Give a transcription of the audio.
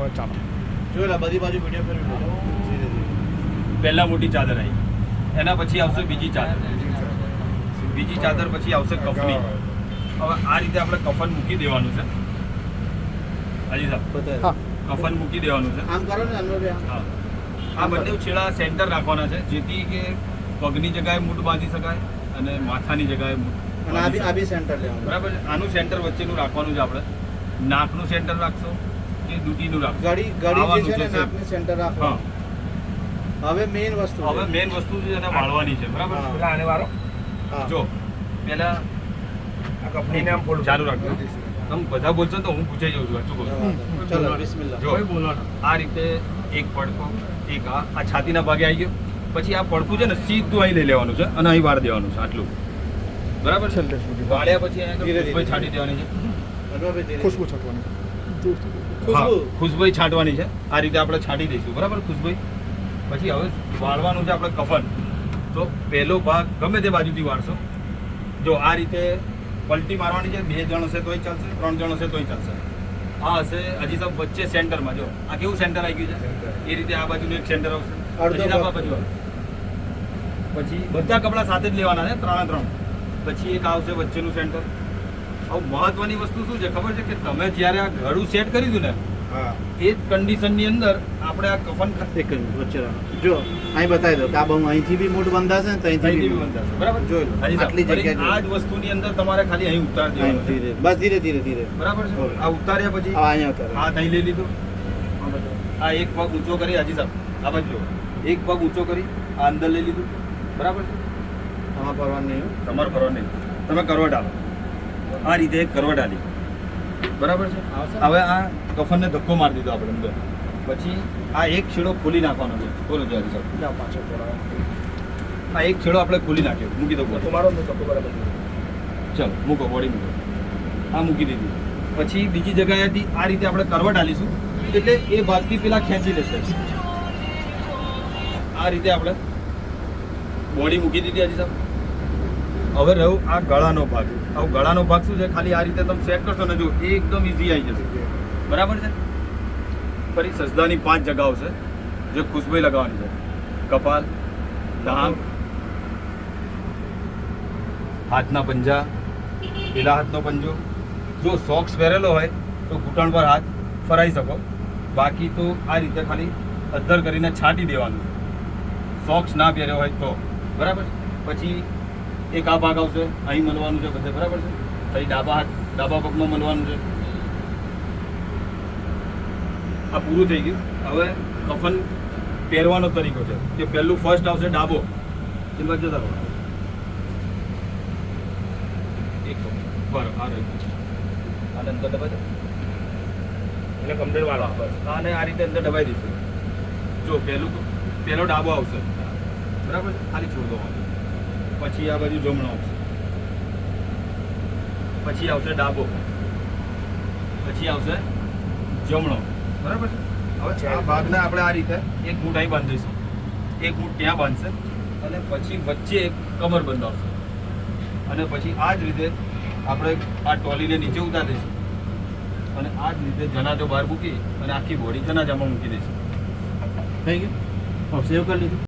હવે ચાલો જોયેલા બધી બાજુ વિડીયો ફેરવી લો. ધીરે ધીરે. પહેલા મોટી ચાદર આવી, એના પછી આવશે બીજી ચાદર, બીજી ચાદર પછી આવશે કફની. હવે આ રીતે આપણે કફન મૂકી દેવાનું છે. હાજી સાહેબ, બતાવો. હા કફન મૂકી દેવાનું છે. આમ કરો ને અનવરભાઈ, આમ. હા, આ બંને છેડા સેન્ટર રાખવાના છે, જેથી કે પગની જગ્યાએ મૂઠ બાંધી શકાય અને માથાની જગ્યાએ મૂઠ અને આ બી સેન્ટર લેવાનું. બરાબર છે. આનું સેન્ટર વચ્ચેનું રાખવાનું છે આપણે. નાકનું સેન્ટર રાખશો કે દૂધીનું રાખશો? ગળી જે છે ને નાકની સેન્ટર રાખો. હા. હવે મેઇન વસ્તુ હવે મેઇન વસ્તુ છે એને વાળવાની છે. બરાબર. હા. પેલા આને વાળો હા. જો પહેલા આ કંપનીને આમ ફોલ્ડ ચાલુ રાખજો. તમે બધા બોલશો તો હું પૂછાઈ જાઉં છું. સાચું કહું છું. ચલો બિસ્મિલ્લાહ. જો આ રીતે એક પડખો, એક આ છાતીના ભાગે આવી ગયો. પછી આ પડખું છે ને સીધું અહીં લઈ લેવાનું છે અને અહીં વાર દેવાનું છે. આટલું બરાબર છે. છેલ્લે સુધી વાળ્યા પછી અહીંયા ધીરે ખુશબુ છાંટી દેવાની છે. અનવરભાઈ ધીરે. ખુશ્બુ છટવાની હા, ખુશબુ છાંટવાની છે. આ રીતે આપણે છાંટી દઈશું. બરાબર ખુશબુ. પછી હવે વાળવાનું છે આપણે કફન. તો પહેલો ભાગ ગમે તે બાજુથી વાળશો. જો આ રીતે પલટી મારવાની છે. 2 જણ હશે તોય ચાલશે, 3 જણ હશે તોય ચાલશે. આ હશે હજી સાહેબ વચ્ચે સેન્ટરમાં. જો આ કેવું સેન્ટર આવી ગયું છે, એ રીતે આ બાજુનું એક સેન્ટર આવશે. અડધો હજી સાહેબ આ બાજુ આવશે. પછી બધા કપડાં સાથે જ લેવાના છે, 3 પછી એક આવશે વચ્ચેનું સેન્ટર. હવે મહત્વની વસ્તુ શું છે ખબર છે કે તમે જ્યારે આ ગળું સેટ કરી દીધું ને, હા. એ જ કન્ડિશનની અંદર આપણે આ કફન એક જ મિનિટ વચ્ચે રાખો. જો અહીં બતાવી દો કે આ બહુ અહીંથી બી મૂઠ બંધાશે ને ત્યાંથી અહીંથી બી બી બંધાશે. બરાબર જોઈ લો. હજી આટલી સાહેબ, જગ્યા ફરી આ જ વસ્તુની અંદર તમારે ખાલી અહીં ઉતાર અહીં દેવાનું છે. ધીરે બસ ધીરે ધીરે ધીરે. બરાબર છે. બોલો. આ ઉતાર્યા પછી આ અહીંયા ઉતારો. હાથ અહીં લઈ લીધો. આ એક પગ ઊંચો કરી હાજી સાહેબ આ બાજુ જુઓ. એક પગ ઊંચો કરી આ અંદર લઈ લીધું. બરાબર છે. આમાં પરવાનું નહીં હો. તમારો કરવટ નહીં, તમે કરવટ આલો. આ રીતે એક કરવટ આલી. બરાબર છે. હવે આ કફનને ધક્કો મારી દીધો આપણે અંદર. પછી આ એક છેડો ખોલી નાખવાનો છે. બોલો જો હાજી સાહેબ. જાઓ પાછળ થોડા આ એક છેડો આપણે ખોલી નાખ્યો. મૂકી દો બોડી. તમારો મેં કપડો બરાબર ચલો મૂકો, બોડી મૂકો. આ મૂકી દીધી. પછી બીજી જગ્યાએથી આ રીતે આપણે કરવટ આલીશું, એટલે એ ભાગથી પેલા ખેંચી લેશે. આ રીતે આપણે બોડી મૂકી દીધી હાજી સાહેબ. હવે રહ્યું આ ગળાનો ભાગ. હવે ગળાનો ભાગ શું છે, ખાલી આ રીતે તમે સેટ કરશો ને જો એકદમ ઈઝી આવી જશે. બરાબર છે. ફરી સજદાની 5 જગાઓ છે જે ખુશ્બુ લગાવવાની છે. કપાલ, ડાંગ, હાથના પંજા, પેલા હાથનો પંજો. જો સોક્સ પહેરેલો હોય તો ઘૂંટણ પર હાથ ફરાઈ શકો. બાકી તો આ રીતે ખાલી અદ્ધર કરીને છાંટી દેવાનું. સોક્સ ના પહેર્યો હોય તો બરાબર. પછી એક આ ભાગ આવશે, અહીં મળવાનું છે બધે. બરાબર છે. પછી ડાબા પગમાં મળવાનું છે. આ પૂરું થઈ ગયું. હવે કફન પહેરવાનો તરીકો છે કે પહેલું ફર્સ્ટ આવશે ડાબો. એ બાજુ જતા રહો. એક બરાબર આ રહ્યું. આને અંદર દબાઈ દો. એટલે કમ્પ્લીટ વાળો બસ આને આ રીતે અંદર દબાઈ દઈશું. જો પહેલો ડાબો આવશે. બરાબર. ખાલી છોડો. પછી આ બાજુ જમણો આવશે. પછી આવશે ડાબો. પછી આવશે જમણો. બરાબર છે. હવે આ ભાગને આપણે આ રીતે એક મૂઠ અહીં બાંધીશું, એક મૂઠ ત્યાં બાંધશે અને પછી વચ્ચે એક કમર બંધાવશે. અને પછી આ જ રીતે આપણે આ ટોલીને નીચે ઉતારી દઈશું અને આ જ રીતે જનાજો બહાર મૂકી અને આખી બોડી જનાજામાં મૂકી દઈશું. થઈ ગયું. સેવ કરી લીધું.